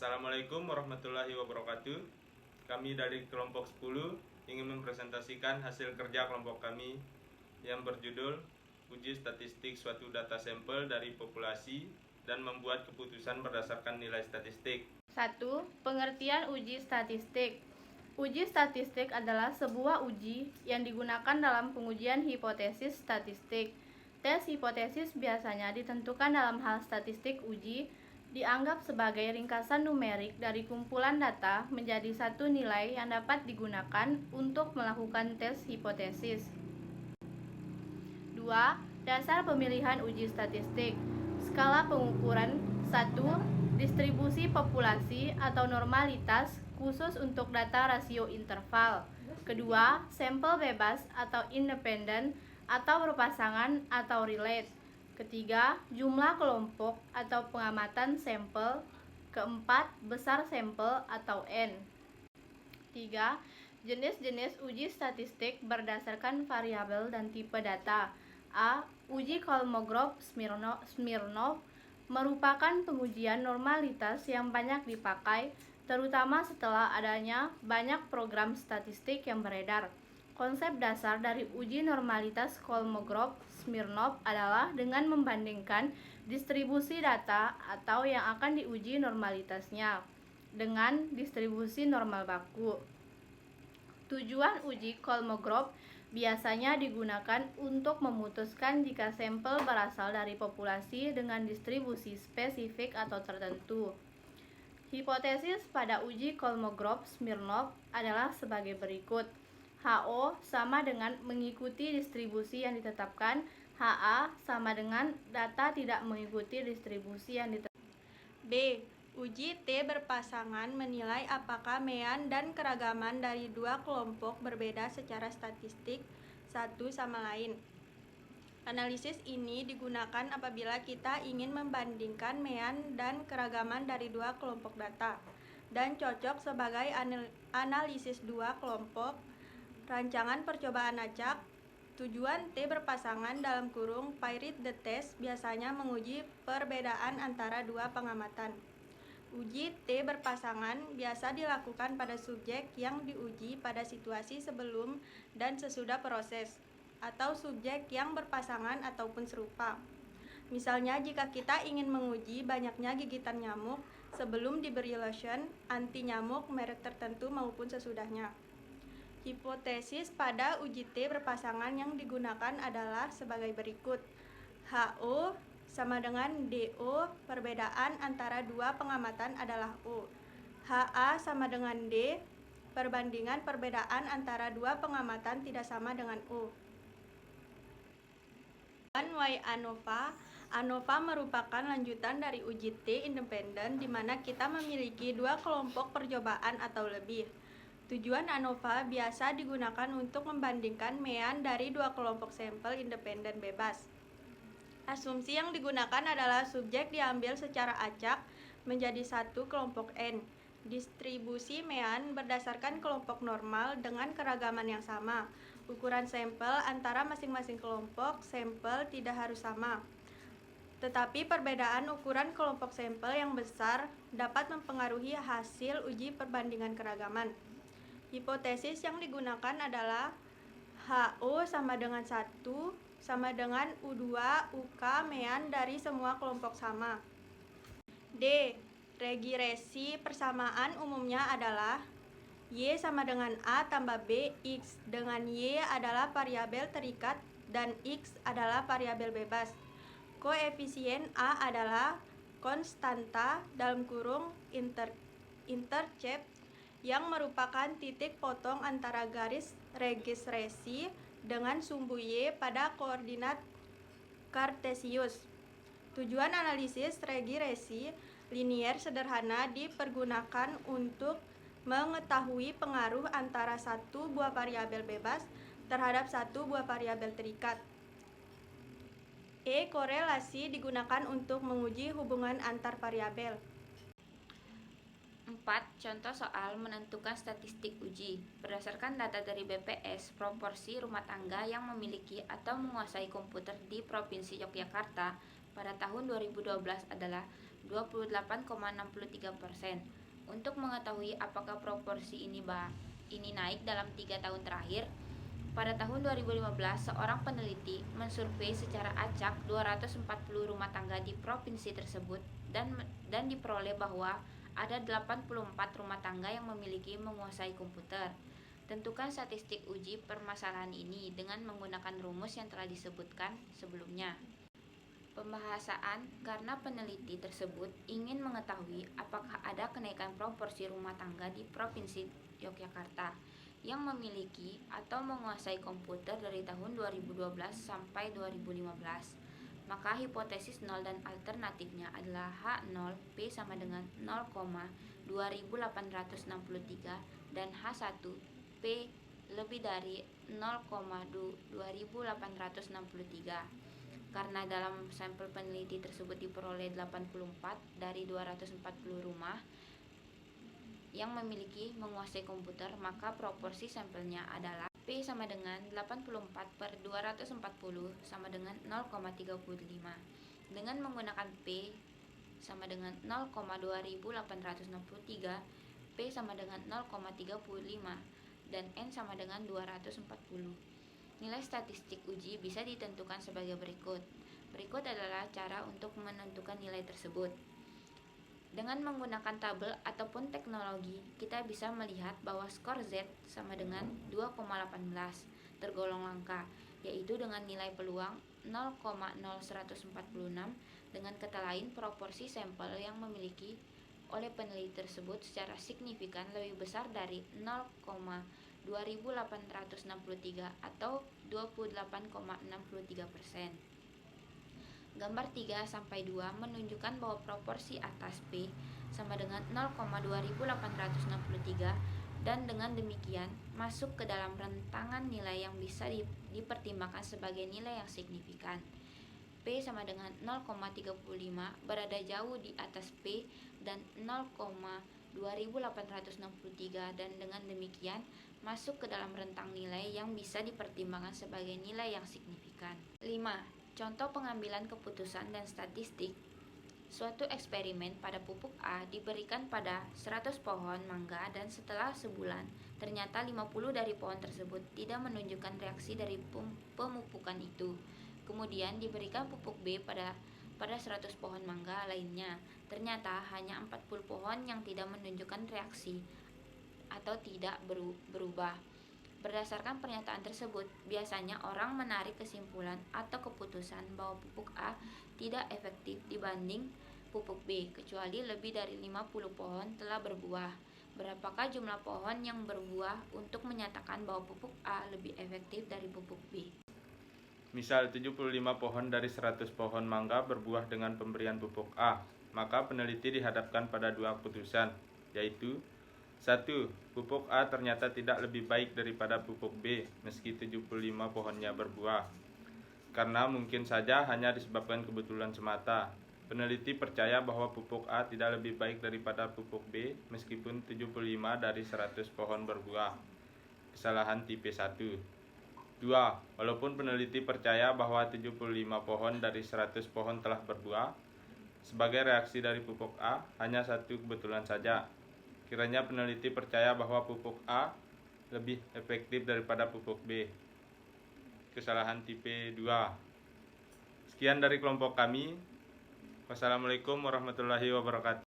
Assalamualaikum warahmatullahi wabarakatuh. Kami dari kelompok 10 ingin mempresentasikan hasil kerja kelompok kami yang berjudul Uji statistik suatu data sampel dari populasi dan membuat keputusan berdasarkan nilai statistik. 1. Pengertian uji statistik. Uji statistik adalah sebuah uji yang digunakan dalam pengujian hipotesis statistik. Tes hipotesis biasanya ditentukan dalam hal statistik uji dianggap sebagai ringkasan numerik dari kumpulan data menjadi satu nilai yang dapat digunakan untuk melakukan tes hipotesis. 2. Dasar pemilihan uji statistik. Skala pengukuran. 1. Distribusi populasi atau normalitas khusus untuk data rasio interval. Kedua, sampel bebas atau independen atau berpasangan atau relate. Ketiga, jumlah kelompok atau pengamatan sampel. Keempat, besar sampel atau N. 3. Jenis-jenis uji statistik berdasarkan variabel dan tipe data. A. Uji Kolmogorov-Smirnov merupakan pengujian normalitas yang banyak dipakai, terutama setelah adanya banyak program statistik yang beredar. Konsep dasar dari uji normalitas Kolmogorov-Smirnov adalah dengan membandingkan distribusi data atau yang akan diuji normalitasnya dengan distribusi normal baku. Tujuan uji Kolmogorov biasanya digunakan untuk memutuskan jika sampel berasal dari populasi dengan distribusi spesifik atau tertentu. Hipotesis pada uji Kolmogorov-Smirnov adalah sebagai berikut. HO sama dengan mengikuti distribusi yang ditetapkan. HA sama dengan data tidak mengikuti distribusi yang ditetapkan. B. Uji T berpasangan menilai apakah mean dan keragaman dari dua kelompok berbeda secara statistik satu sama lain. Analisis ini digunakan apabila kita ingin membandingkan mean dan keragaman dari dua kelompok data dan cocok sebagai analisis dua kelompok rancangan percobaan acak. Tujuan T berpasangan dalam kurung Pirate the test biasanya menguji perbedaan antara dua pengamatan. Uji T berpasangan biasa dilakukan pada subjek yang diuji pada situasi sebelum dan sesudah proses, atau subjek yang berpasangan ataupun serupa. Misalnya jika kita ingin menguji banyaknya gigitan nyamuk sebelum diberi lotion anti nyamuk merek tertentu maupun sesudahnya. Hipotesis pada uji T berpasangan yang digunakan adalah sebagai berikut. HO sama dengan DO, perbedaan antara dua pengamatan adalah O. HA sama dengan D, perbandingan perbedaan antara dua pengamatan tidak sama dengan O. Y ANOVA. ANOVA merupakan lanjutan dari uji T independen di mana kita memiliki dua kelompok percobaan atau lebih. Tujuan ANOVA biasa digunakan untuk membandingkan mean dari dua kelompok sampel independen bebas. Asumsi yang digunakan adalah subjek diambil secara acak menjadi satu kelompok N. Distribusi mean berdasarkan kelompok normal dengan keragaman yang sama. Ukuran sampel antara masing-masing kelompok sampel tidak harus sama. Tetapi perbedaan ukuran kelompok sampel yang besar dapat mempengaruhi hasil uji perbandingan keragaman. Hipotesis yang digunakan adalah HO sama dengan 1 sama dengan U2 UK mean dari semua kelompok sama. D. Regresi persamaan umumnya adalah Y sama dengan A tambah B, X dengan Y adalah variabel terikat dan X adalah variabel bebas. Koefisien A adalah konstanta dalam kurung intercept yang merupakan titik potong antara garis regresi dengan sumbu Y pada koordinat kartesius. Tujuan analisis regresi linier sederhana dipergunakan untuk mengetahui pengaruh antara satu buah variabel bebas terhadap satu buah variabel terikat. E. Korelasi digunakan untuk menguji hubungan antar variabel. 4. Contoh soal menentukan statistik uji. Berdasarkan data dari BPS, proporsi rumah tangga yang memiliki atau menguasai komputer di Provinsi Yogyakarta pada tahun 2012 adalah 28,63%. Untuk mengetahui apakah proporsi ini naik dalam 3 tahun terakhir, pada tahun 2015 seorang peneliti mensurvei secara acak 240 rumah tangga di provinsi tersebut dan diperoleh bahwa ada 84 rumah tangga yang menguasai komputer. Tentukan statistik uji permasalahan ini dengan menggunakan rumus yang telah disebutkan sebelumnya. Pembahasan karena peneliti tersebut ingin mengetahui apakah ada kenaikan proporsi rumah tangga di Provinsi Yogyakarta yang memiliki atau menguasai komputer dari tahun 2012 sampai 2015. Maka hipotesis 0 dan alternatifnya adalah H0 P sama dengan 0,2863 dan H1 P lebih dari 0,2863. Karena dalam sampel peneliti tersebut diperoleh 84 dari 240 rumah yang menguasai komputer, maka proporsi sampelnya adalah P sama dengan 84 per 240 sama dengan 0,35. Dengan menggunakan P sama dengan 0,2863, P sama dengan 0,35, dan N sama dengan 240. Nilai statistik uji bisa ditentukan sebagai berikut. Berikut adalah cara untuk menentukan nilai tersebut. Dengan menggunakan tabel ataupun teknologi, kita bisa melihat bahwa skor Z sama dengan 2,18 tergolong langka, yaitu dengan nilai peluang 0,0146. Dengan kata lain, proporsi sampel yang memiliki oleh peneliti tersebut secara signifikan lebih besar dari 0,2863 atau 28,63%. Gambar 3-2 menunjukkan bahwa proporsi atas P sama dengan 0,2863 dan dengan demikian masuk ke dalam rentangan nilai yang bisa dipertimbangkan sebagai nilai yang signifikan. P sama dengan 0,35 berada jauh di atas P dan 0,2863 dan dengan demikian masuk ke dalam rentang nilai yang bisa dipertimbangkan sebagai nilai yang signifikan. 5. Contoh pengambilan keputusan dan statistik. Suatu eksperimen pada pupuk A diberikan pada 100 pohon mangga dan setelah sebulan ternyata 50 dari pohon tersebut tidak menunjukkan reaksi dari pemupukan itu. Kemudian diberikan pupuk B pada 100 pohon mangga lainnya. Ternyata hanya 40 pohon yang tidak menunjukkan reaksi atau tidak berubah. Berdasarkan pernyataan tersebut, biasanya orang menarik kesimpulan atau keputusan bahwa pupuk A tidak efektif dibanding pupuk B, kecuali lebih dari 50 pohon telah berbuah. Berapakah jumlah pohon yang berbuah untuk menyatakan bahwa pupuk A lebih efektif dari pupuk B? Misal 75 pohon dari 100 pohon mangga berbuah dengan pemberian pupuk A, maka peneliti dihadapkan pada dua keputusan, yaitu 1. Pupuk A ternyata tidak lebih baik daripada pupuk B meski 75 pohonnya berbuah. Karena mungkin saja hanya disebabkan kebetulan semata. Peneliti percaya bahwa pupuk A tidak lebih baik daripada pupuk B meskipun 75 dari 100 pohon berbuah. Kesalahan tipe 1. 2. Walaupun peneliti percaya bahwa 75 pohon dari 100 pohon telah berbuah, sebagai reaksi dari pupuk A hanya satu kebetulan saja. Kiranya peneliti percaya bahwa pupuk A lebih efektif daripada pupuk B. Kesalahan tipe 2. Sekian dari kelompok kami. Wassalamualaikum warahmatullahi wabarakatuh.